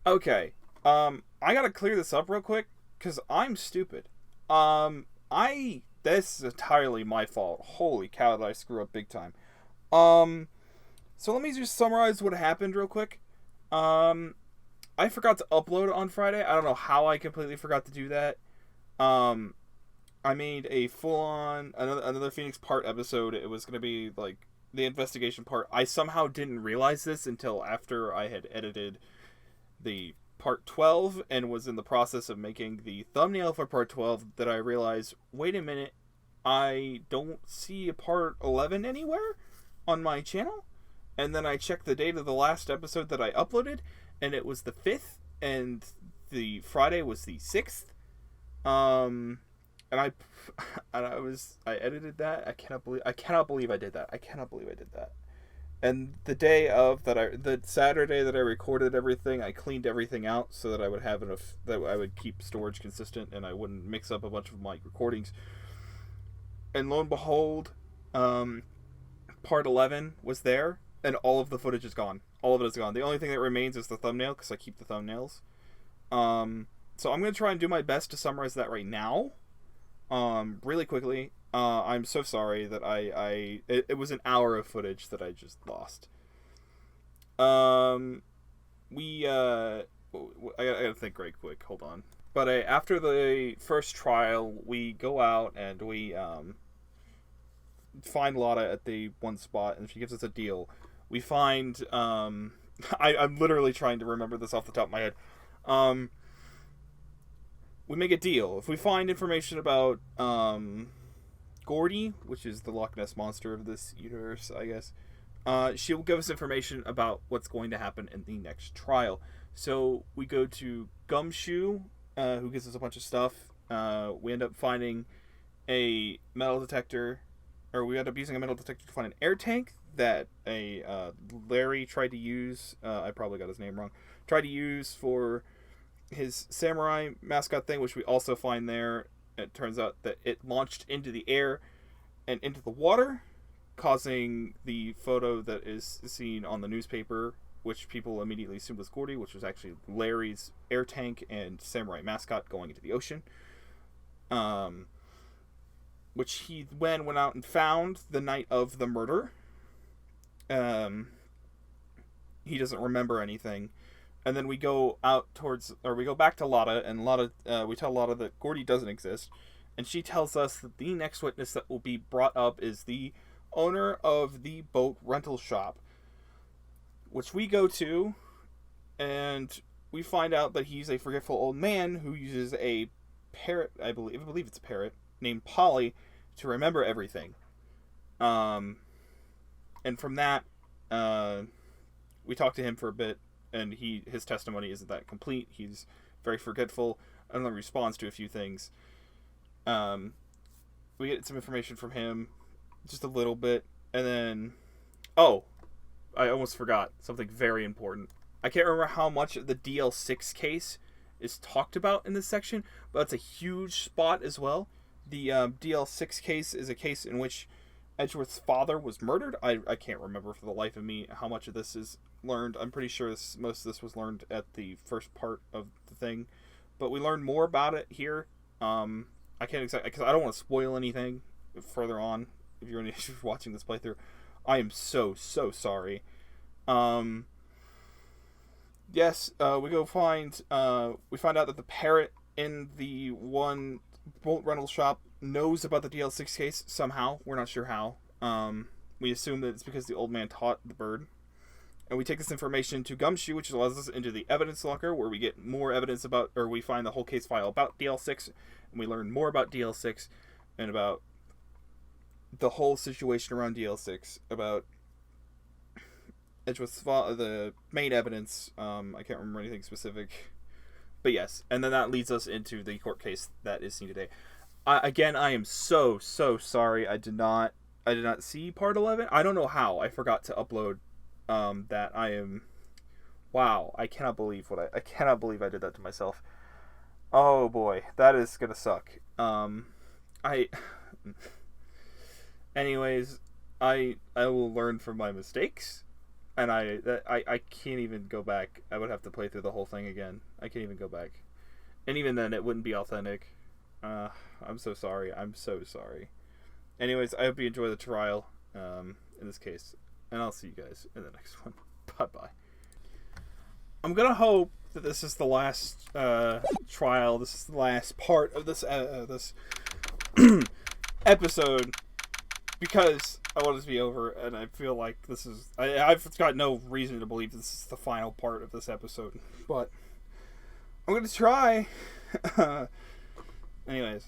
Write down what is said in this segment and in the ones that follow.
Okay. I gotta clear this up real quick because I'm stupid. This is entirely my fault. Holy cow, did I screw up big time. Um, so let me just summarize what happened real quick. Um, I forgot to upload on Friday. I don't know how I completely forgot to do that. Um, I made a full on another Phoenix part episode. It was gonna be like the investigation part. I somehow didn't realize this until after I had edited the part 12 and was in the process of making the thumbnail for part 12 that I realized, wait a minute, I don't see a part 11 anywhere on my channel. And then I checked the date of the last episode that I uploaded, and it was the 5th, and the Friday was the 6th. Um, and I, I edited that. I cannot believe I did that. I cannot believe I did that. And the Saturday that I recorded everything, I cleaned everything out so that I would have enough, that I would keep storage consistent and I wouldn't mix up a bunch of my recordings. And lo and behold, part 11 was there, and all of the footage is gone. All of it is gone. The only thing that remains is the thumbnail, because I keep the thumbnails. So I'm going to try and do my best to summarize that right now, really quickly. I'm so sorry that it was an hour of footage that I just lost. I gotta think right quick. Hold on. But after the first trial, we go out and we find Lotta at the one spot, and she gives us a deal. We find I'm literally trying to remember this off the top of my head. We make a deal. If we find information about Gourdy, which is the Loch Ness monster of this universe, I guess, she will give us information about what's going to happen in the next trial. So we go to Gumshoe, who gives us a bunch of stuff. We end up finding a metal detector, or we end up using a metal detector to find an air tank that Larry tried to use. I probably got his name wrong. Tried to use for his samurai mascot thing, which we also find there. It turns out that it launched into the air and into the water, causing the photo that is seen on the newspaper, which people immediately assumed was Gourdy, which was actually Larry's air tank and samurai mascot going into the ocean. Which he went out and found the night of the murder. He doesn't remember anything. And then we go we go back to Lotta, and we tell Lotta that Gourdy doesn't exist, and she tells us that the next witness that will be brought up is the owner of the boat rental shop, which we go to, and we find out that he's a forgetful old man who uses a parrot, I believe it's a parrot, named Polly, to remember everything. And from that, we talk to him for a bit, and his testimony isn't that complete. He's very forgetful and only responds to a few things. We get some information from him, just a little bit, and then... Oh, I almost forgot something very important. I can't remember how much of the DL6 case is talked about in this section, but that's a huge spot as well. The DL6 case is a case in which Edgeworth's father was murdered. I can't remember for the life of me how much of this is learned. I'm pretty sure most of this was learned at the first part of the thing, but we learned more about it here. I can't exactly, because I don't want to spoil anything further on. If you're watching this playthrough, I am so sorry. Yes, we find out that the parrot in the one boat rental shop knows about the DL6 case somehow. We're not sure how. We assume that it's because the old man taught the bird. And we take this information to Gumshoe, which allows us into the evidence locker, where we get more evidence we find the whole case file about DL6, and we learn more about DL6 and about the whole situation around DL6, about Edgeworth's the main evidence. I can't remember anything specific, but yes. And then that leads us into the court case that is seen today. I am so sorry. I did not see part 11. I don't know how. I forgot to upload that. Wow, I cannot believe I cannot believe I did that to myself. Oh boy, that is gonna suck. Anyways, I will learn from my mistakes, And I can't even go back. I would have to play through the whole thing again. I can't even go back. And even then, it wouldn't be authentic. I'm so sorry. I'm so sorry. Anyways, I hope you enjoy the trial, in this case. And I'll see you guys in the next one. Bye-bye. I'm gonna hope that this is the last trial. This is the last part of this this episode, because I want it to be over, and I feel like this is... I've got no reason to believe this is the final part of this episode, but I'm gonna try. Anyways.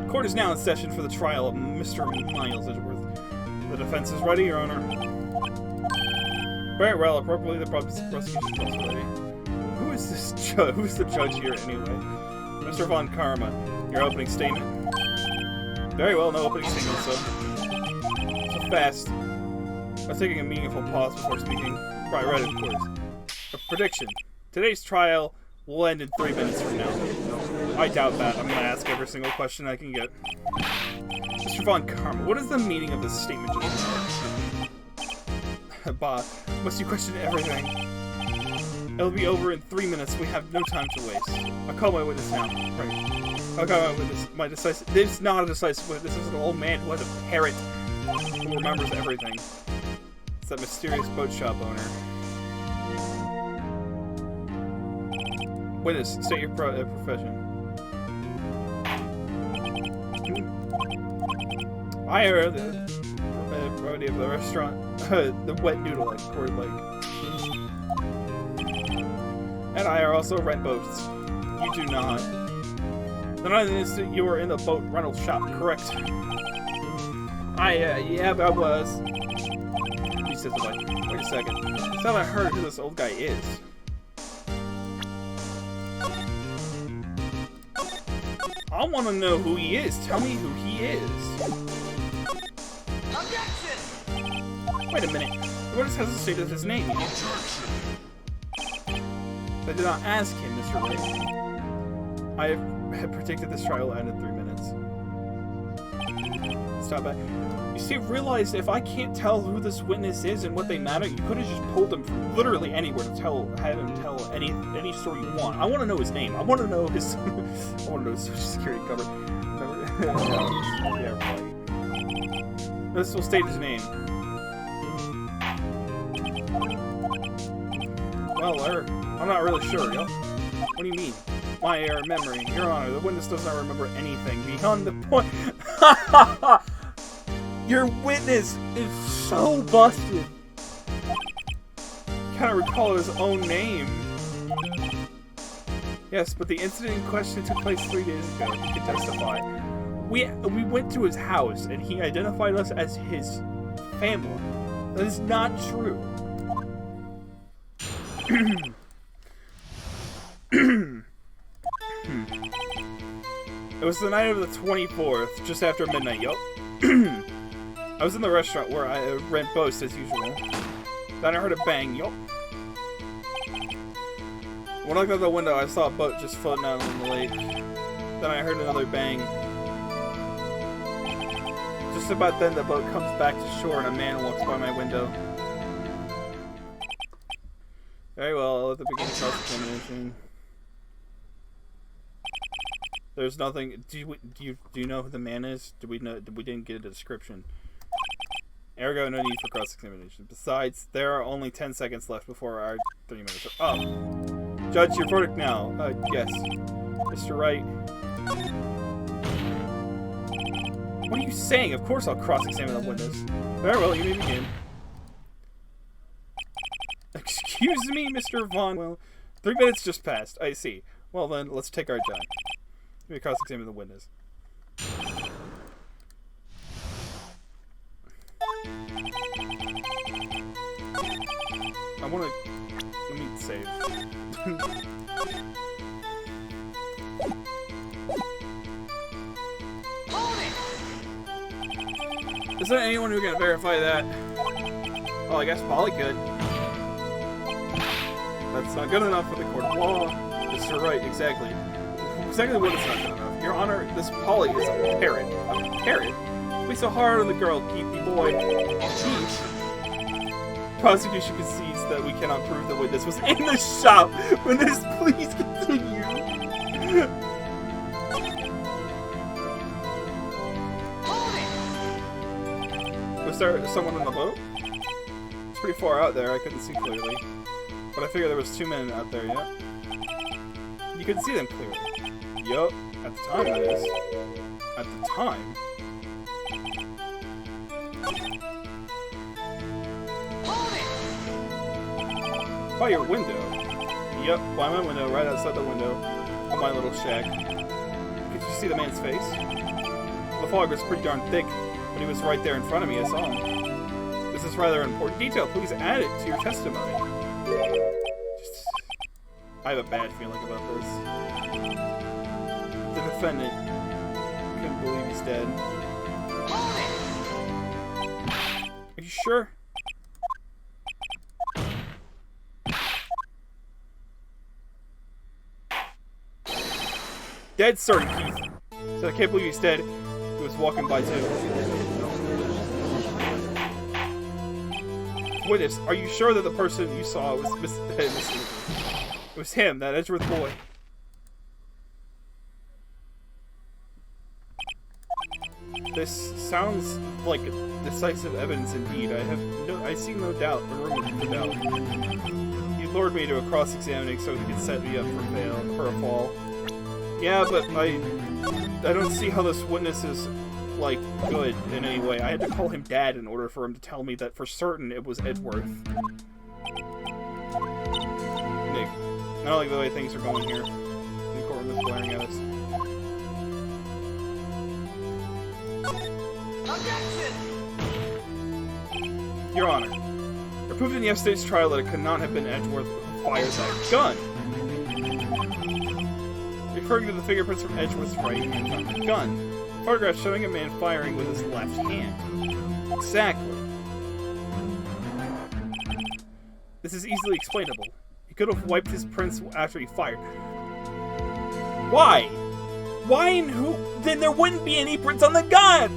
Court is now in session for the trial of Mr. Miles Edgeworth. The defense is ready, Your Honor. Very well, appropriately, the prosecution is also ready. Who is this judge? Who's the judge here, anyway? Mr. Von Karma, your opening statement. Very well, no opening statement, so fast. I'm taking a meaningful pause before speaking. Right, of course. A prediction. Today's trial will end in 3 minutes from now. I doubt that. I'm gonna ask every single question I can get. Mr. Von Karma, what is the meaning of this statement just now? Bah, must you question everything? It'll be over in 3 minutes. We have no time to waste. I'll call my witness now. Right. I'll call my witness. My decisive... This is not a decisive witness. This is an old man who has a parrot who remembers everything. It's that mysterious boat shop owner. Witness, state your profession. I are the property of the restaurant, the Wet Noodle at Court Lake. And I are also rent boats. You do not. Then on the instant you were in the boat rental shop, correct? Yeah, I was. He says it like, wait a second. I haven't heard who this old guy is. I want to know who he is. Tell me who he is. Objection! Wait a minute. What does has to say to his name? I did not ask him, Mr. Ray. I have predicted this trial will end in 3 minutes. Stop that. You see, realized if I can't tell who this witness is and what they matter, you could have just pulled him from literally anywhere to have him tell any story you want. I want to know his name. I want to know his. I want to know his social security cover. Yeah, right. This will state his name. Well, I'm not really sure, yo. What do you mean? My memory. Your Honor, the witness does not remember anything beyond the point. Your witness is so busted. Can't recall his own name. Yes, but the incident in question took place 3 days ago. He can testify. We went to his house and he identified us as his family. That is not true. It was the night of the 24th, just after midnight, yup. I was in the restaurant where I rent boats as usual. Then I heard a bang, yup. When I looked out the window, I saw a boat just floating out on the lake. Then I heard another bang. Just about then, the boat comes back to shore and a man walks by my window. Very well, I'll let the beginning cross-examination. There's nothing. Do you know who the man is? We didn't get a description. Ergo, no need for cross-examination. Besides, there are only 10 seconds left before our 3 minutes are up. Judge, your verdict now. Yes. Mr. Wright. What are you saying? Of course I'll cross-examine the witness. Very well, you may begin. Excuse me, Mr. Vaughn. Well, 3 minutes just passed. I see. Well then, let's take our time. Let me cross-examine the witness. I want to... Let me save. Is there anyone who can verify that? Oh, I guess Polly could. That's not good enough for the court of law. Mr. Wright, exactly. Exactly what is not good enough. Your Honor, this Polly is a parrot. A parrot? Be so hard on the girl, Keithy boy. Keith. Prosecution concedes that we cannot prove the witness was in the shop when this. Please continue. Was there someone on the boat? It's pretty far out there. I couldn't see clearly, but I figured there was 2 men out there. Yeah. You couldn't see them clearly. Yup. At the time, that is. At the time. By your window. Yep, by my window, right outside the window of my little shack. Could you see the man's face? The fog was pretty darn thick, but he was right there in front of me. I saw him. This is rather an important detail. Please add it to your testimony. I have a bad feeling about this. The defendant couldn't believe he's dead. Are you sure? Dead, sir, Keith. So I can't believe he's dead. He was walking by too. Witness, are you sure that the person you saw was it was him, that Edgeworth boy? This sounds like decisive evidence indeed. I see no doubt, or room for doubt. He lured me to a cross-examining so he could set me up for a fall. Yeah, but I don't see how this witness is, like, good in any way. I had to call him Dad in order for him to tell me that for certain it was Edgeworth. Nick, I don't like the way things are going here. The courtroom is glaring at us. Objection! Your Honor, I proved in yesterday's trial that it could not have been Edgeworth who fired that gun. Referring to the fingerprints from Edgeworth's right hand on the gun. A photograph showing a man firing with his left hand. Exactly. This is easily explainable. He could have wiped his prints after he fired. Why? Why and who? Then there wouldn't be any prints on the gun!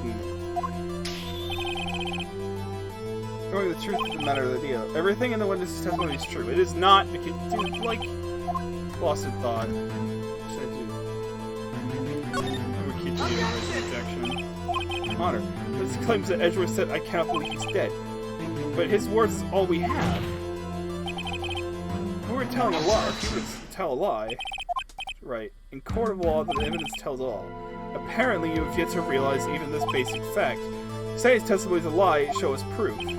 Knowing the truth of the matter of the deal. Everything in the witness's testimony is true. It is not because, dude, like, lost in thought. Objection. Honor, this claims that Edgeworth said, I cannot believe he's dead. But his words is all we have. If we were telling a lie, if he would tell a lie. Right. In court of law, the evidence tells all. Apparently, you have yet to realize even this basic fact. Say his testimony is a lie, show us proof. Do we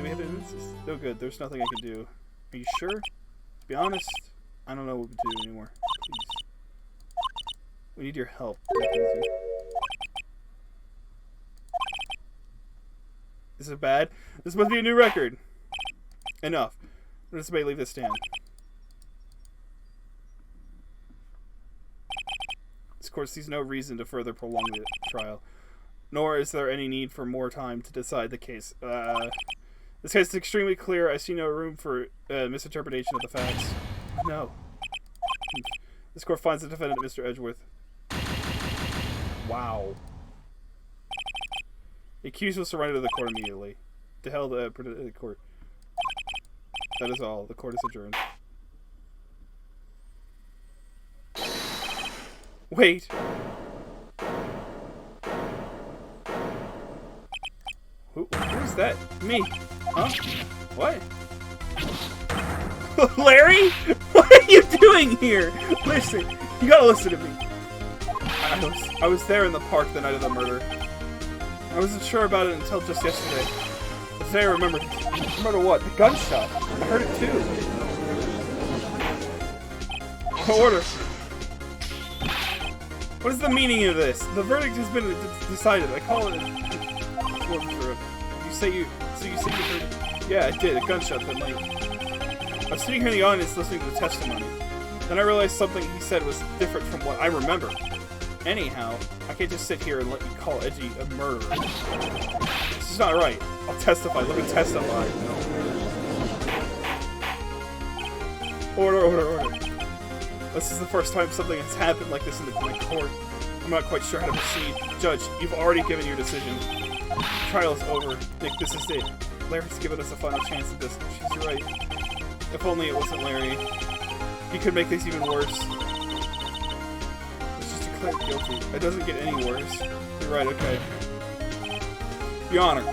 have evidence? No good, there's nothing I can do. Are you sure? To be honest, I don't know what to do anymore. Please. We need your help. Is it bad? This must be a new record. Enough. This may leave this stand. This court sees no reason to further prolong the trial, nor is there any need for more time to decide the case. This case is extremely clear. I see no room for misinterpretation of the facts. No. This court finds the defendant, Mr. Edgeworth. Wow. The accused will surrender to the court immediately. To hell the court. That is all. The court is adjourned. Wait. Who's that? Me. Huh? What? Larry? What are you doing here? Listen. You gotta listen to me. I was there in the park the night of the murder. I wasn't sure about it until just yesterday. But today I remembered. Remember what? The gunshot. I heard it too. Order. What is the meaning of this? The verdict has been decided. I call it. You say you heard it? Yeah, I did. A gunshot that night. I was sitting here in the audience listening to the testimony. Then I realized something he said was different from what I remember. Anyhow, I can't just sit here and let you call Edgy a murderer. This is not right. I'll testify. Let me testify. Order. This is the first time something has happened like this in the court. I'm not quite sure how to proceed. Judge, you've already given your decision. Trial is over. Nick, this is it. Larry's given us a final chance at this. She's right. If only it wasn't Larry. He could make things even worse. Let's just declare guilty. It doesn't get any worse. You're right, okay. Your Honor,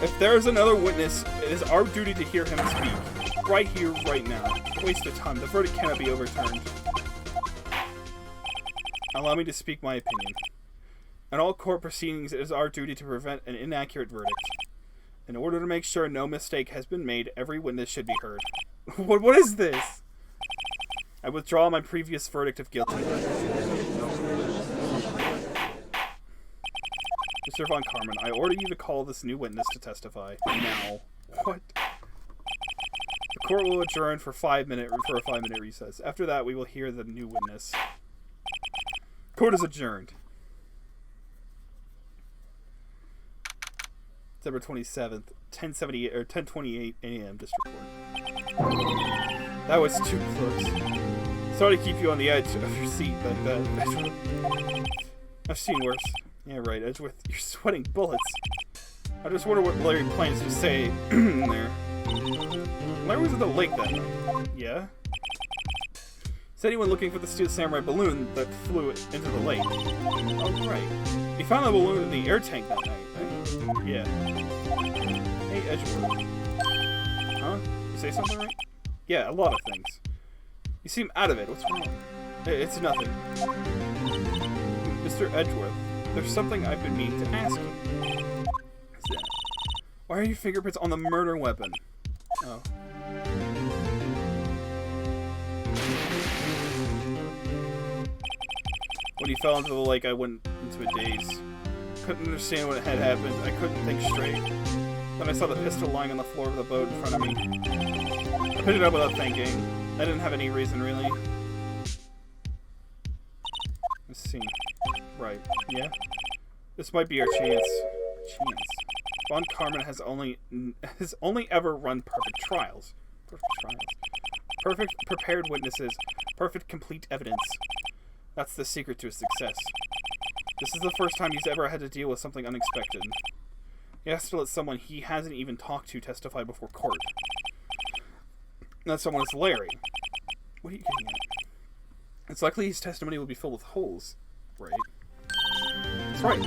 if there is another witness, it is our duty to hear him speak. Right here, right now. Waste of time. The verdict cannot be overturned. Allow me to speak my opinion. In all court proceedings, it is our duty to prevent an inaccurate verdict. In order to make sure no mistake has been made, every witness should be heard. What is this? I withdraw my previous verdict of guilty. Mr. Von Carmen, I order you to call this new witness to testify. Now. What? The court will adjourn for a 5-minute recess. After that, we will hear the new witness. Court is adjourned. December 27th, 10:78 or 10:28 a.m. District Court. That was too close. Sorry to keep you on the edge of your seat like that. I've seen worse. Yeah, right, Edgeworth. You're sweating bullets. I just wonder what Larry plans to say there. Larry was at the lake that night. Yeah? Is anyone looking for the Steel Samurai balloon that flew into the lake? Oh, right. He found the balloon in the air tank that night, right? Yeah. Hey, Edgeworth. Huh? You say something right? Yeah, a lot of things. You seem out of it. What's wrong? It's nothing. Mr. Edgeworth, there's something I've been meaning to ask you. What's that? Why are your fingerprints on the murder weapon? Oh. When he fell into the lake, I went into a daze. Couldn't understand what had happened. I couldn't think straight. Then I saw the pistol lying on the floor of the boat in front of me. I picked it up without thinking. I didn't have any reason, really. Let's see. Right. Yeah? This might be our chance. Von Carmen has only ever run perfect trials. Perfect prepared witnesses. Perfect complete evidence. That's the secret to his success. This is the first time he's ever had to deal with something unexpected. He has to let someone he hasn't even talked to testify before court. That someone is Larry. What are you getting at? It's likely his testimony will be filled with holes, right? That's right.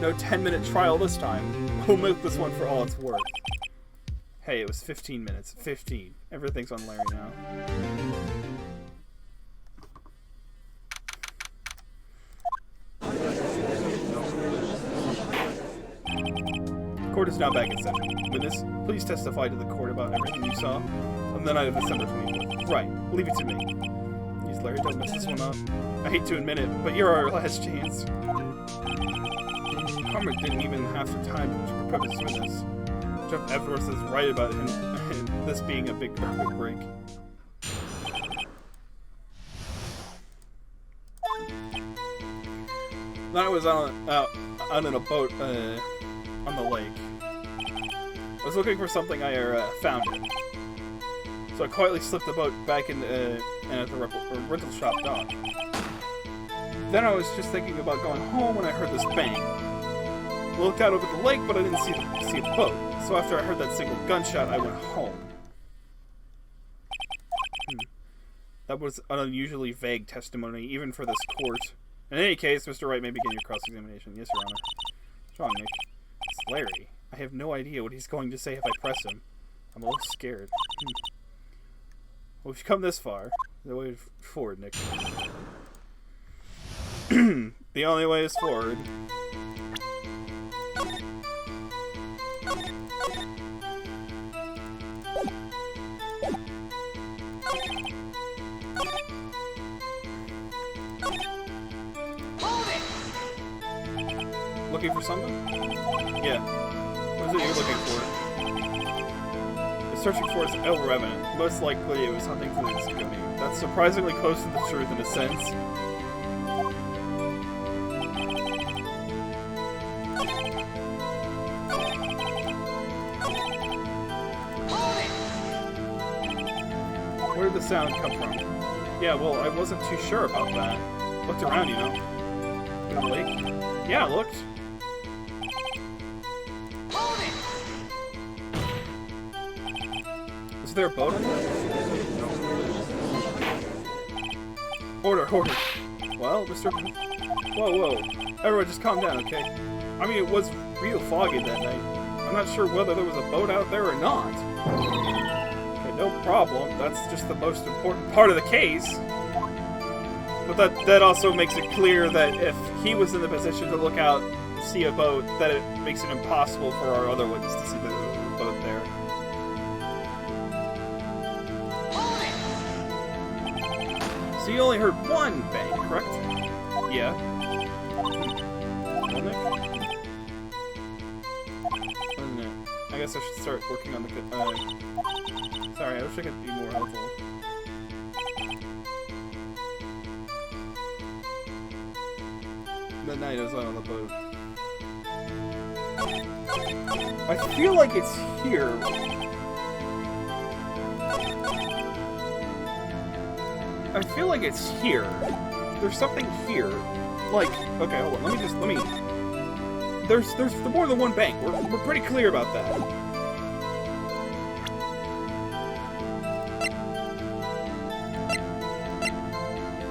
No 10-minute trial this time. We'll milk this one for all it's worth. Hey, it was 15 minutes. 15. Everything's on Larry now. Court is now back in session. Witness, please testify to the court about everything you saw on the night of December 24th. Right, leave it to me. Please, Larry, don't mess this one up. I hate to admit it, but you're our last chance. Carmen didn't even have the time to prepare his witness. Jeff Edwards is right about him, this being a big break. Then I was out in a boat on the lake. I was looking for something I found it. So I quietly slipped the boat back in at the rental shop dock. Then I was just thinking about going home when I heard this bang. I looked out over the lake, but I didn't see the boat. So after I heard that single gunshot, I went home. That was an unusually vague testimony, even for this court. In any case, Mr. Wright may begin your cross-examination. Yes, Your Honor. What's wrong, Nick? It's Larry. I have no idea what he's going to say if I press him. I'm a little scared. Well, we've come this far. The way forward, Nick. The only way is forward. Looking for something? Yeah. What is it you're looking for? The searching for is irrelevant. Most likely it was hunting for the Gourdy. That's surprisingly close to the truth in a sense. Where did the sound come from? Yeah, well, I wasn't too sure about that. Looked around, you know. In the lake. Yeah, I looked. Is there a boat on there? Order. Well, Mr. Whoa. Everyone just calm down, okay? I mean, it was real foggy that night. I'm not sure whether there was a boat out there or not. Okay, no problem. That's just the most important part of the case. But that also makes it clear that if he was in the position to look out, see a boat, that it makes it impossible for our other witness to see the boat there. So you only heard one bang, correct? Yeah. I guess I should start working on the... sorry, I wish I could be more helpful. Midnight, I was out on the boat. I feel like it's here. I feel like it's here. There's something here. Like, okay, hold on. Let me... There's more than one bank. We're pretty clear about that.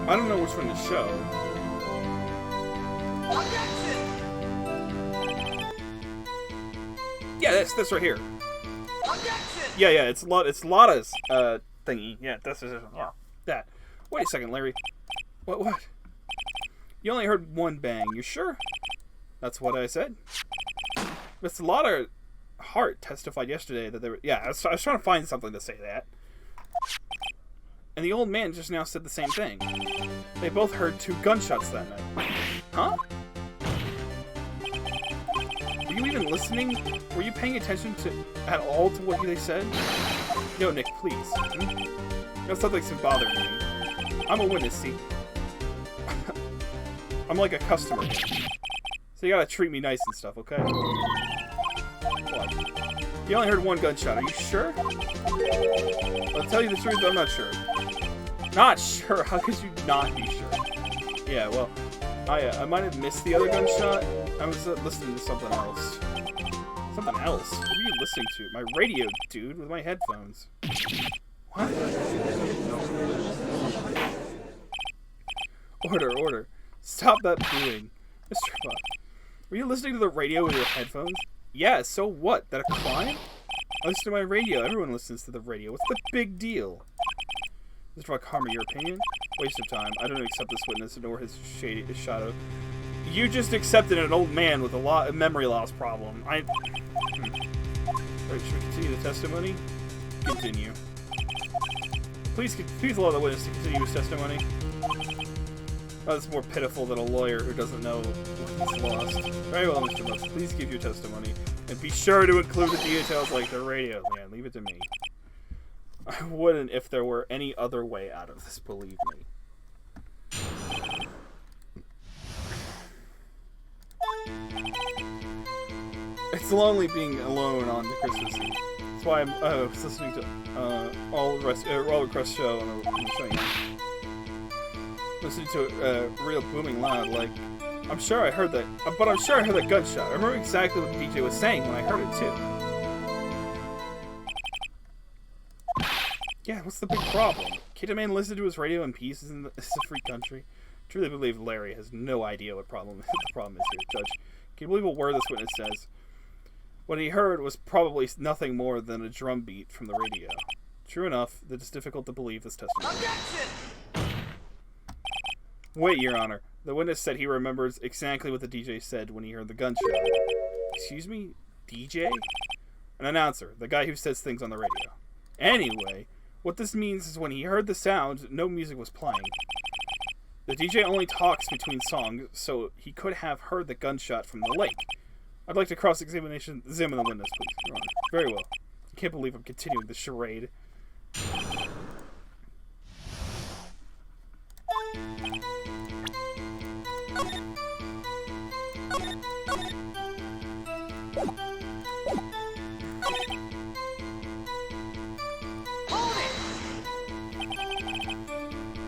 I don't know which one to show. Yeah, that's right here. Yeah, it's Lotta's thingy. Yeah, that's that. Wait a second, Larry. What? You only heard one bang. You sure? That's what I said. Miss Lotta Hart testified yesterday that they were... Yeah, I was trying to find something to say that. And the old man just now said the same thing. They both heard 2 gunshots that night. Huh? Were you even listening? Were you paying attention at all to what they said? Yo, Nick, please. That something's been bothering me. I'm a witness, see? I'm like a customer. So you gotta treat me nice and stuff, okay? What? You only heard 1 gunshot. Are you sure? I'll tell you the truth, I'm not sure. Not sure? How could you not be sure? Yeah, well, I might have missed the other gunshot. I was listening to something else. Something else? What were you listening to? My radio, dude, with my headphones. What? Order. Stop that booing. Mr. Buck, were you listening to the radio with your headphones? Yeah, so what? That a crime? I listen to my radio. Everyone listens to the radio. What's the big deal? Mr. Buck, harm your opinion? Waste of time. I don't accept this witness nor his shadow. You just accepted an old man with a memory loss problem. Alright, should we continue the testimony? Continue. Please allow the witness to continue his testimony. Oh, it's more pitiful than a lawyer who doesn't know what's lost. Very well, Mr. Buck. Please give your testimony. And be sure to include the details like the radio. Man, leave it to me. I wouldn't if there were any other way out of this, believe me. It's lonely being alone on the Christmas Eve. That's why I'm listening to all request show on the show. Listening to it real booming loud, like I'm sure I heard that, but I'm sure I heard that gunshot. I remember exactly what the DJ was saying when I heard it too. Yeah, what's the big problem? Can't a man listen to his radio in peace? This is a free country. I truly believe Larry has no idea what the problem is here, Judge. Can you believe a word this witness says? What he heard was probably nothing more than a drum beat from the radio. True enough, it is difficult to believe this testimony. Objection! Wait, Your Honor. The witness said he remembers exactly what the DJ said when he heard the gunshot. Excuse me? DJ? An announcer, the guy who says things on the radio. Anyway, what this means is when he heard the sound, no music was playing. The DJ only talks between songs, so he could have heard the gunshot from the lake. I'd like to examine the witness, please, Your Honor. Very well. I can't believe I'm continuing the charade.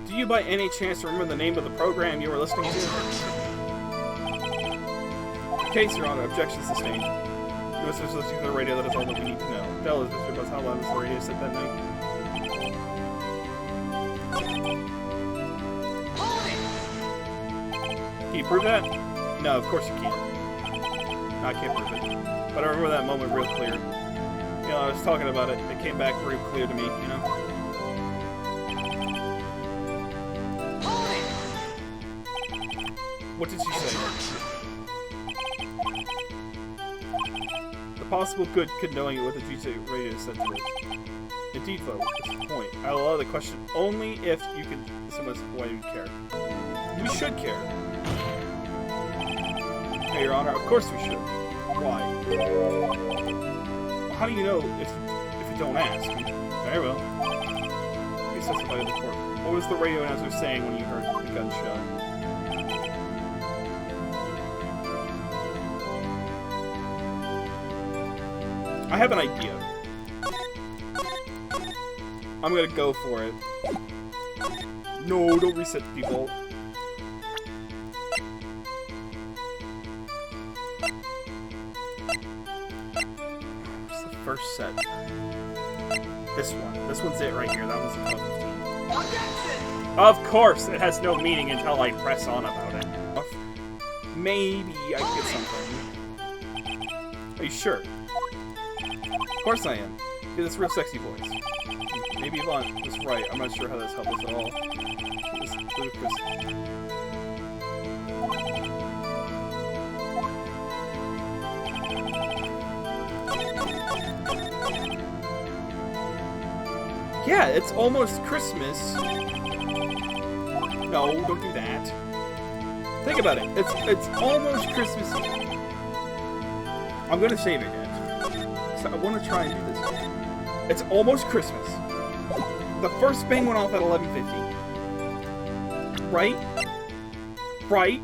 Do Do you by any chance remember the name of the program you were listening to? In case, Your Honor, objection sustained. You must have listened to the radio, that is all that we need to know. Tell us, Mr. Buzz, how loud was the radio set that night? Can you prove that? No, of course you can't. No, I can't prove it. But I remember that moment real clear. You know, I was talking about it. It came back real clear to me, you know? What did she say? The possible good could knowing what the GTA radio said to us. Indeed, though, that's the point. I'll allow the question only if you can assume us why you care. We should care. Hey, Your Honor, of course we should. Why? Well, how do you know if you don't ask? Very well. Please testify to the court. What was the radio announcer saying when you heard the gunshot? I have an idea. I'm gonna go for it. No, don't reset the default. What's the first set? This one. This one's it right here. That one's the top 15. Of course! It has no meaning until I press on about it. Maybe I can get something. Are you sure? Of course I am. Get this real sexy voice. Maybe Yvonne was right. I'm not sure how this helps us at all. This ludicrous. Yeah, it's almost Christmas. No, don't do that. Think about it. It's almost Christmas. I'm gonna save it yet. So I want to try and do this. It's almost Christmas. The first bang went off at 11:50. Right? Right?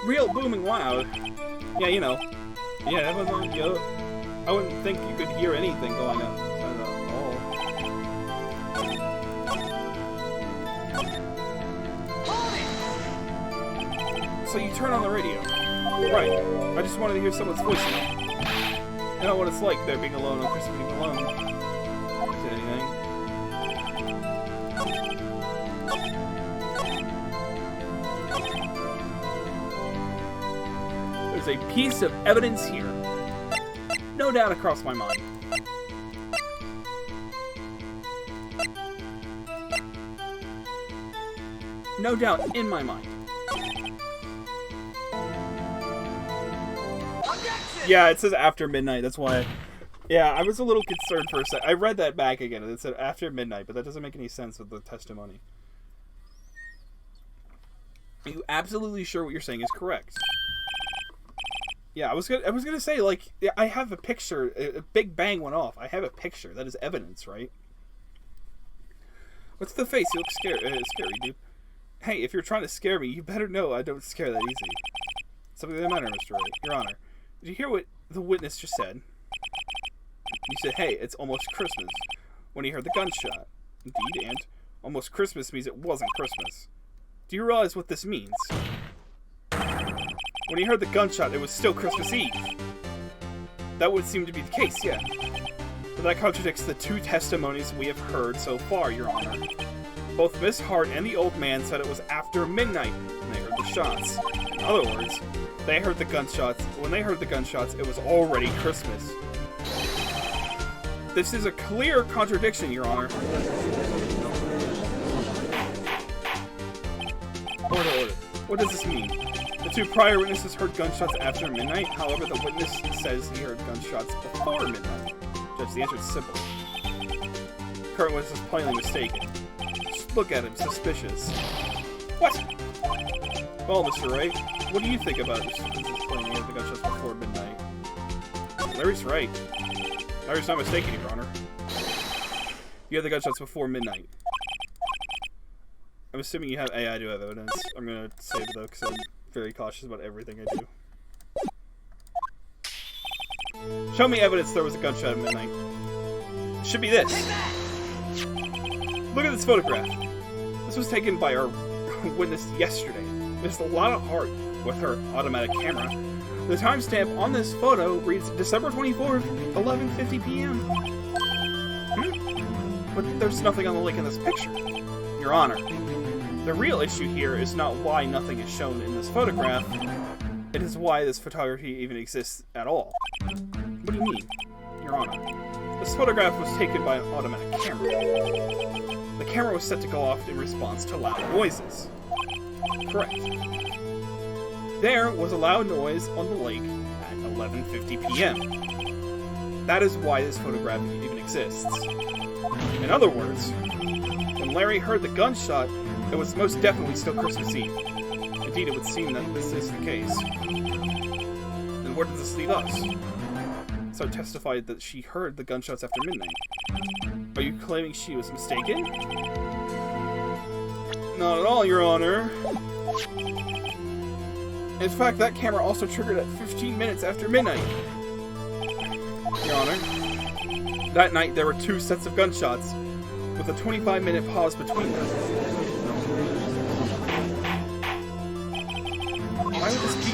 Real booming loud. Yeah, you know. Yeah, that was on, yo. I wouldn't think you could hear anything going on at all. So you turn on the radio. Right. I just wanted to hear someone's voice. I know what it's like there being alone on Christmas Eve alone. Is it anything? There's a piece of evidence here. No doubt across my mind. No doubt in my mind. Yeah, it says after midnight, that's why. Yeah, I was a little concerned for a sec. I read that back again, and it said after midnight, but that doesn't make any sense with the testimony. Are you absolutely sure what you're saying is correct? Yeah, I was gonna say, like, I have a picture. A big bang went off. I have a picture. That is evidence, right? What's the face? You look scared. Scary, dude. Hey, if you're trying to scare me, you better know I don't scare that easy. Something the matter, Mr. Wright. Your Honor. Did you hear what the witness just said? You said, hey, it's almost Christmas, when he heard the gunshot. Indeed, and almost Christmas means it wasn't Christmas. Do you realize what this means? When he heard the gunshot, it was still Christmas Eve. That would seem to be the case, yeah. But that contradicts the two testimonies we have heard so far, Your Honor. Both Miss Hart and the old man said it was after midnight when they heard the shots. In other words, they heard the gunshots. When they heard the gunshots, it was already Christmas. This is a clear contradiction, Your Honor. Order. What does this mean? The two prior witnesses heard gunshots after midnight. However, the witness says he heard gunshots before midnight. Judge, the answer is simple. Current witness is plainly mistaken. Just look at him, suspicious. What? Well, Mr. Wright, what do you think about this claim he heard the gunshots before midnight? Larry's right. Larry's not mistaken, Your Honor. You had the gunshots before midnight. I'm assuming you have... I do have evidence. I'm gonna save it, though, because I'm very cautious about everything I do. Show me evidence there was a gunshot at midnight. It should be this. Look at this photograph. This was taken by our witness yesterday. There's a lot of heart with her automatic camera. The timestamp on this photo reads December 24th, 11:50 p.m. But there's nothing on the lake in this picture. Your Honor, the real issue here is not why nothing is shown in this photograph. It is why this photography even exists at all. What do you mean, Your Honor? This photograph was taken by an automatic camera. The camera was set to go off in response to loud noises. Correct. There was a loud noise on the lake at 11:50 p.m. That is why this photograph even exists. In other words, when Larry heard the gunshot, it was most definitely still Christmas Eve. Indeed, it would seem that this is the case. Then where does this leave us? So testified that she heard the gunshots after midnight. Are you claiming she was mistaken? Not at all, Your Honor. In fact, that camera also triggered at 15 minutes after midnight. Your Honor, that night there were 2 sets of gunshots, with a 25-minute pause between them. Why would this be?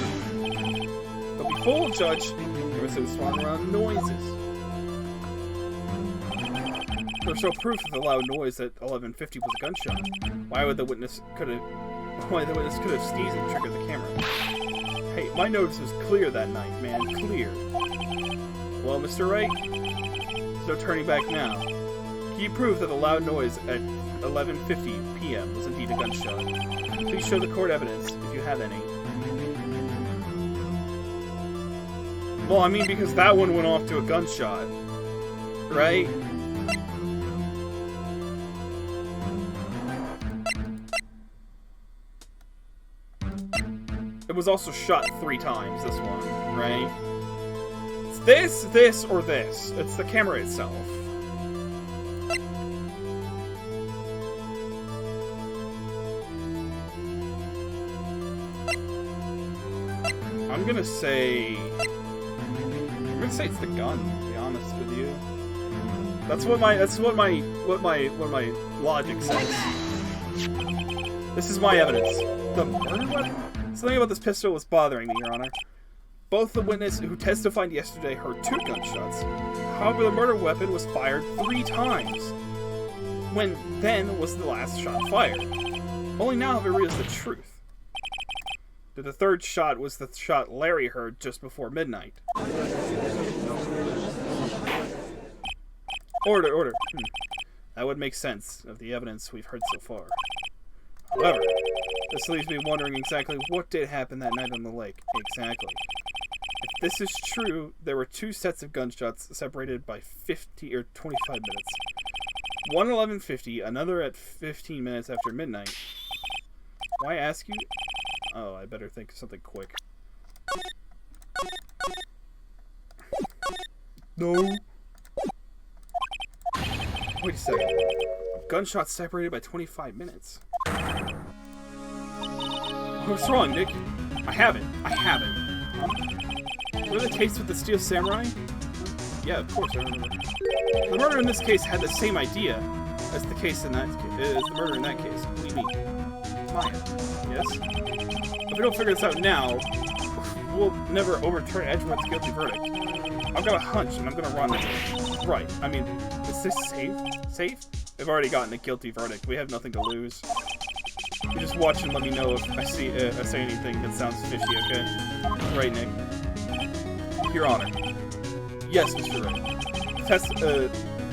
But before, Judge, there was those swirling around noises. There's no proof of the loud noise at 11:50 was a gunshot. Why the witness could have sneezed and triggered the camera? Hey, my nose was clear that night, man, clear. Well, Mr. Wright, there's no turning back now. Can you prove that the loud noise at 11:50 p.m. was indeed a gunshot? Please show the court evidence if you have any. Well, I mean, because that one went off to a gunshot, right? It was also shot 3 times, this one, right? It's this, or this. It's the camera itself. I'm gonna say it's the gun, to be honest with you. That's what my logic says. This is my evidence. The murder weapon? Something about this pistol was bothering me, Your Honor. Both the witness who testified yesterday heard 2 gunshots. However, the murder weapon was fired 3 times. When then was the last shot fired? Only now have I realized the truth. That the 3rd shot was the shot Larry heard just before midnight. Order. That would make sense of the evidence we've heard so far. However, this leaves me wondering exactly what did happen that night on the lake. Exactly. If this is true, there were 2 sets of gunshots separated by 50 or 25 minutes. One at 11:50, another at 15 minutes after midnight. Why ask you? Oh, I better think of something quick. No. Wait a second. Gunshots separated by 25 minutes. What's wrong, Nick? I have it. Remember the case with the Steel Samurai? Yeah, of course I remember. The murder in this case had the same idea as the case in that as the murder in that case. What do you mean? Maya. Yes? If we don't figure this out now, we'll never overturn Edgeworth's guilty verdict. I've got a hunch, and I'm gonna run it. Right. I mean, is this safe? Safe? They've already gotten a guilty verdict. We have nothing to lose. You just watch and let me know if I say anything that sounds fishy, okay? Right, Nick. Your Honor. Yes, Mr. Wright.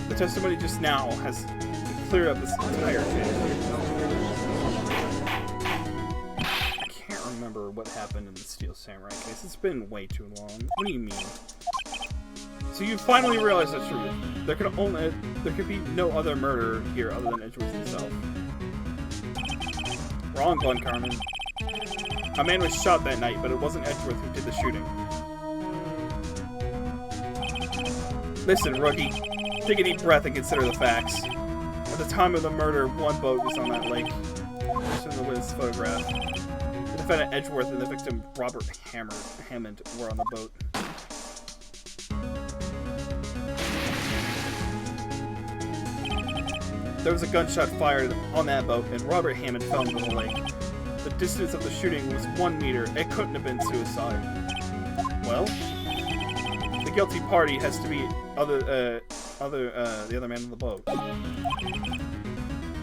The testimony just now has cleared up this entire case. I can't remember what happened in the Steel Samurai case. It's been way too long. What do you mean? So you finally realize the truth. There could be no other murderer here other than Edgeworth himself. Wrong one, Carmen. A man was shot that night, but it wasn't Edgeworth who did the shooting. Listen, rookie. Take a deep breath and consider the facts. At the time of the murder, 1 boat was on that lake. Just in the witness photograph. The defendant Edgeworth and the victim Robert Hammond were on the boat. There was a gunshot fired on that boat, and Robert Hammond fell into the lake. The distance of the shooting was 1 meter. It couldn't have been suicide. Well, the guilty party has to be the other man on the boat.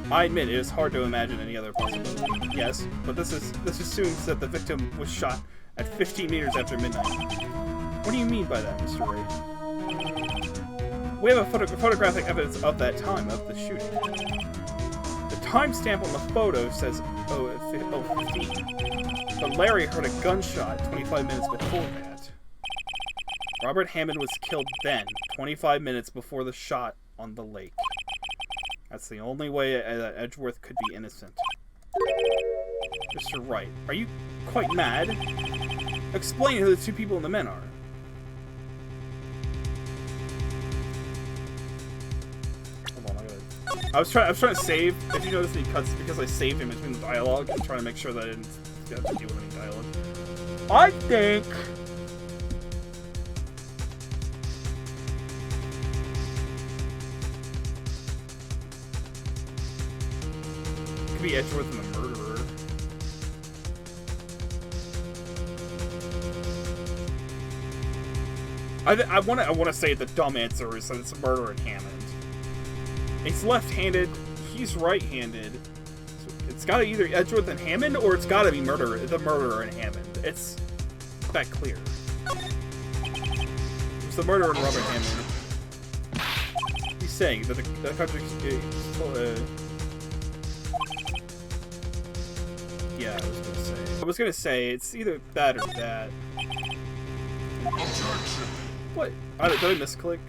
I admit it is hard to imagine any other possibility. Yes, but this assumes that the victim was shot at 15 meters after midnight. What do you mean by that, Mr. Ray? We have a photographic evidence of that time of the shooting. The timestamp on the photo says 15. But Larry heard a gunshot 25 minutes before that. Robert Hammond was killed then, 25 minutes before the shot on the lake. That's the only way that Edgeworth could be innocent. Mr. Wright, are you quite mad? Explain who the two people and the men are. Hold on, I was trying to save. If you notice any cuts, because I saved in between the dialogue. I'm trying to make sure that I didn't have to deal with any dialogue. I think. Be Edgeworth and the murderer. I want to say the dumb answer is that it's a murderer in Hammond. He's left-handed. He's right-handed. So it's got to either Edgeworth and Hammond, or it's got to be the murderer in Hammond. It's that clear. It's the murderer in Robert Hammond. He's saying that the country. Yeah, I was gonna say it's either that or that. What? Did I misclick?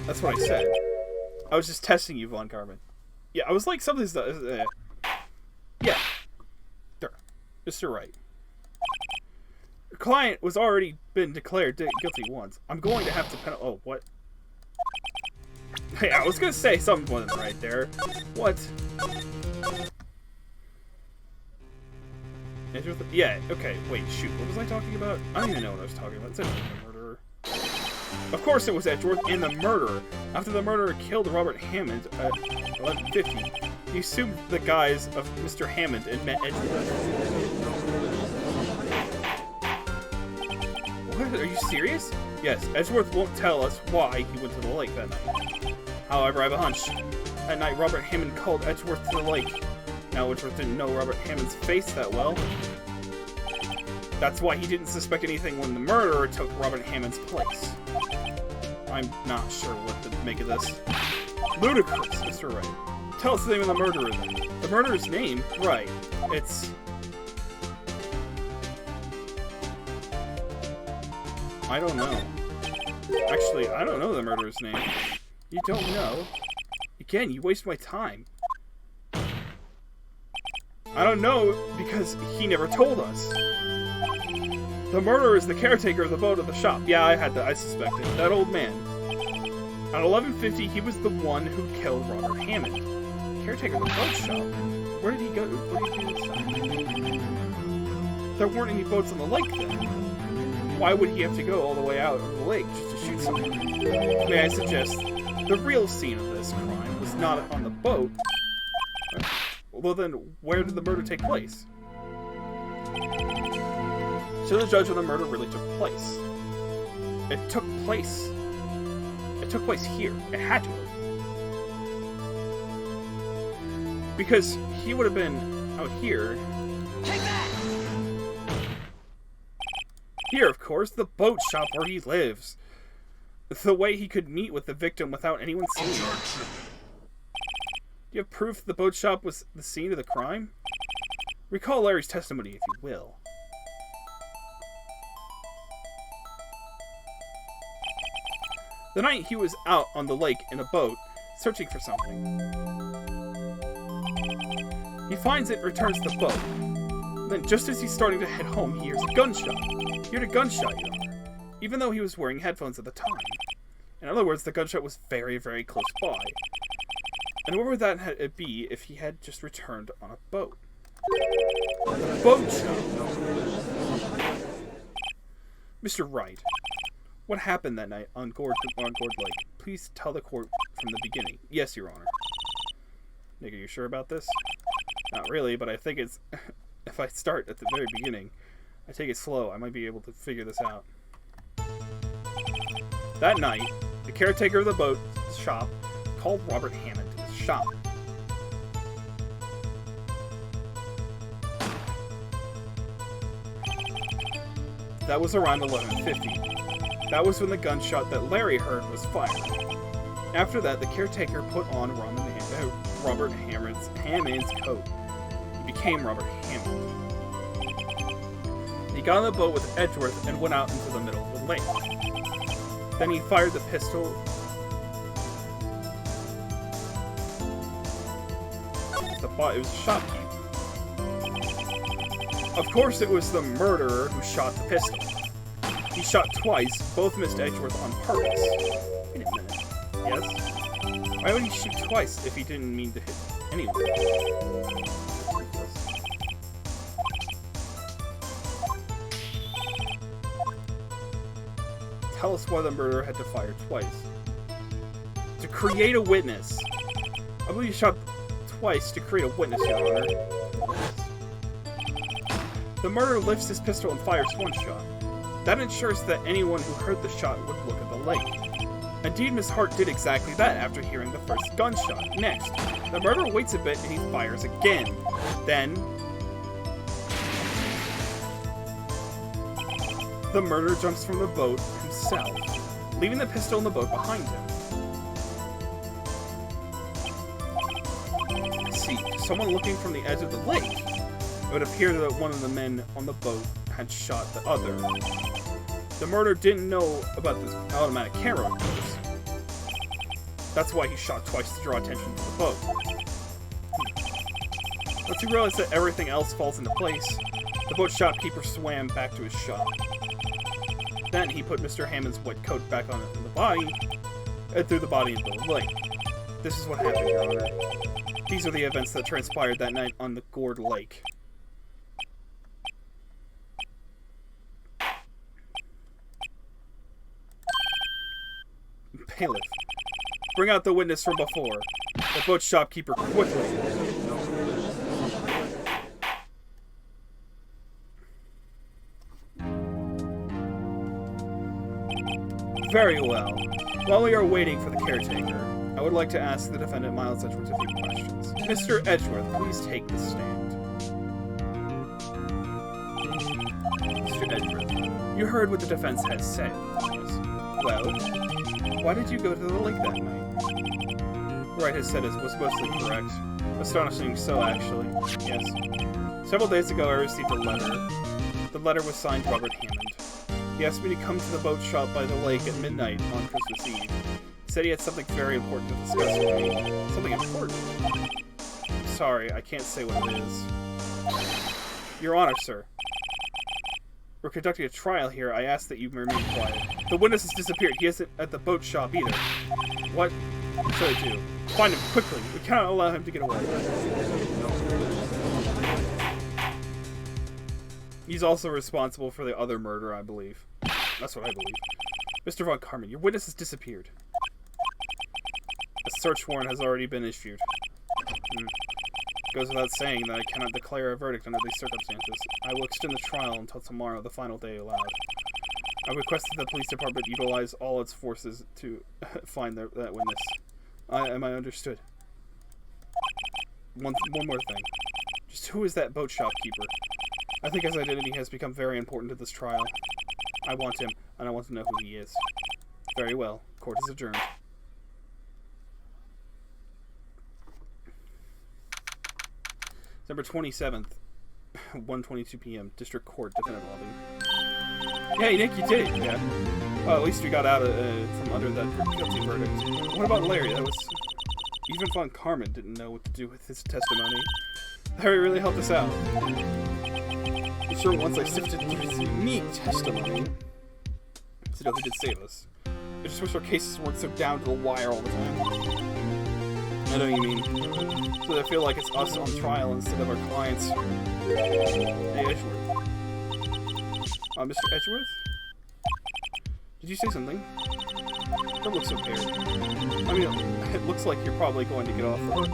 That's what I said. I was just testing you, Von Carmen. Yeah, I was like, something's yeah. Sure. Mr. Wright. Your client was already been declared guilty once. I'm going to have to oh, what? Hey, I was gonna say something wasn't right there. What? Yeah, okay, wait, shoot, what was I talking about? I don't even know what I was talking about. It's Edgeworth and the murderer. Of course it was Edgeworth and the murderer. After the murderer killed Robert Hammond at 11:50, he assumed the guise of Mr. Hammond and met Edgeworth. What? Are you serious? Yes, Edgeworth won't tell us why he went to the lake that night. However, I have a hunch. That night, Robert Hammond called Edgeworth to the lake. Now, Edgeworth didn't know Robert Hammond's face that well. That's why he didn't suspect anything when the murderer took Robert Hammond's place. I'm not sure what to make of this. Ludicrous, Mr. Wright. Tell us the name of the murderer, then. The murderer's name? Right. It's... I don't know. Actually, I don't know the murderer's name. You don't know? Again, you waste my time. I don't know because he never told us. The murderer is the caretaker of the boat at the shop. Yeah, I suspected. That old man. At 11:50, he was the one who killed Robert Hammond. Caretaker of the boat shop? Where did he go? What did he do this time? There weren't any boats on the lake then. Why would he have to go all the way out of the lake just to shoot someone? May I suggest, the real scene of this crime was not on the boat. Well then, where did the murder take place? So the judge when the murder really took place. It took place here. It had to have. Because he would have been out here. Take that! Here, of course, the boat shop where he lives. The way he could meet with the victim without anyone seeing it. Do you have proof the boat shop was the scene of the crime? Recall Larry's testimony, if you will. The night he was out on the lake in a boat, searching for something. He finds it and returns the boat. Then, just as he's starting to head home, he hears a gunshot. He heard a gunshot, Your Honor, even though he was wearing headphones at the time. In other words, the gunshot was very, very close by. And where would that be if he had just returned on a boat? Boat shop. Mr. Wright, What happened that night on Gourd Lake? Please tell the court from the beginning. Yes, Your Honor. Nick, are you sure about this? Not really, but I think it's... if I start at the very beginning, I take it slow, I might be able to figure this out. That night, the caretaker of the boat shop called Robert Hammond to his shop. That was around 11:50. That was when the gunshot that Larry heard was fired. After that, the caretaker put on Robert Hammond's coat. He became Robert Hammond. He got on the boat with Edgeworth and went out into the middle of the lake. Then he fired the pistol. It was a shopkeeper. Of course, it was the murderer who shot the pistol. He shot twice, both missed Edgeworth on purpose. Wait a minute. Yes? Why would he shoot twice if he didn't mean to hit anyone? Tell us why the murderer had to fire twice. To create a witness. I believe he shot twice to create a witness, Your Honor. The murderer lifts his pistol and fires one shot. That ensures that anyone who heard the shot would look at the lake. Indeed, Miss Hart did exactly that after hearing the first gunshot. Next, the murderer waits a bit and he fires again. Then, the murderer jumps from the boat himself, leaving the pistol in the boat behind him. See, someone looking from the edge of the lake. It would appear that one of the men on the boat had shot the other. The murderer didn't know about this automatic camera, of course. That's why he shot twice to draw attention to the boat. Once he realized that everything else falls into place, the boat shopkeeper swam back to his shop. Then he put Mr. Hammond's wet coat back on the body, and threw the body into the lake. This is what happened, Your Honor. These are the events that transpired that night on the Gourd Lake. Bailiff, bring out the witness from before. The boat shopkeeper quickly. Very well. While we are waiting for the caretaker, I would like to ask the defendant Miles Edgeworth a few questions. Mr. Edgeworth, please take the stand. Mr. Edgeworth, you heard what the defense has said. Well, why did you go to the lake that night? Wright has said it was mostly correct. Astonishing so, actually. Yes. Several days ago, I received a letter. The letter was signed Robert Hammond. He asked me to come to the boat shop by the lake at midnight on Christmas Eve. He said he had something very important to discuss with me. Something important? I'm sorry, I can't say what it is. Your Honor, sir. We're conducting a trial here. I ask that you remain quiet. The witness has disappeared. He isn't at the boat shop either. What should I do? Find him quickly. We cannot allow him to get away. He's also responsible for the other murder, I believe. That's what I believe. Mr. Von Carmen, your witness has disappeared. A search warrant has already been issued. Goes without saying that I cannot declare a verdict under these circumstances. I will extend the trial until tomorrow, the final day allowed. I request that the police department utilize all its forces to find that witness. Am I understood? One more thing. Just who is that boat shopkeeper? I think his identity has become very important to this trial. I want him, and I want to know who he is. Very well. Court is adjourned. December 27th, 1:22 p.m. District Court, defendant lobby. Hey, Nick, you did it! Yeah. Well, at least we got out from under that guilty verdict. What about Larry? That was... Even Von Carmen didn't know what to do with his testimony. Larry really helped us out. I'm sure once I sifted through his unique testimony to know he did save us. I just wish our cases weren't so down to the wire all the time. I know what you mean. So I feel like it's us on trial instead of our clients. Hey, Edgeworth. Mr. Edgeworth? Did you say something? Don't look so scared. I mean, it looks like you're probably going to get off the hook.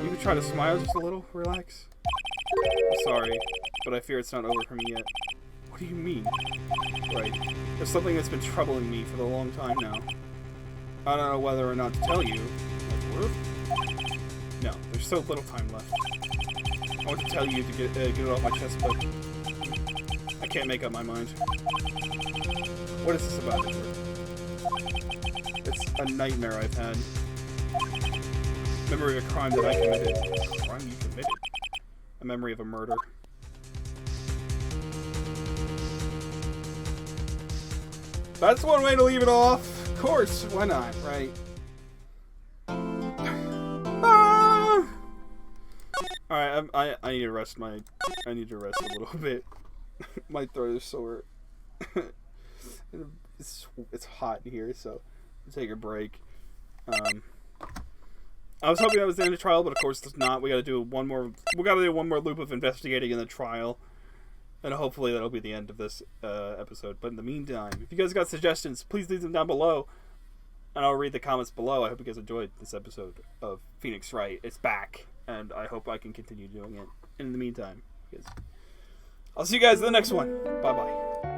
You could try to smile just a little. Relax. I'm sorry, but I fear it's not over for me yet. What do you mean? Right. There's something that's been troubling me for a long time now. I don't know whether or not to tell you. No, there's so little time left. I want to tell you to get it off my chest, but I can't make up my mind. What is this about? It's a nightmare I've had. Memory of a crime that I committed. A crime you committed? A memory of a murder. That's one way to leave it off. Of course, why not, right? Ah! Alright, I need to rest I need to rest a little bit. My throat is sore. It's hot in here, so I'll take a break. I was hoping that was the end of the trial, but of course it's not. We gotta do one more loop of investigating in the trial. And hopefully that'll be the end of this episode. But in the meantime, if you guys got suggestions, please leave them down below. And I'll read the comments below. I hope you guys enjoyed this episode of Phoenix Wright. It's back. And I hope I can continue doing it in the meantime. I'll see you guys in the next one. Bye-bye.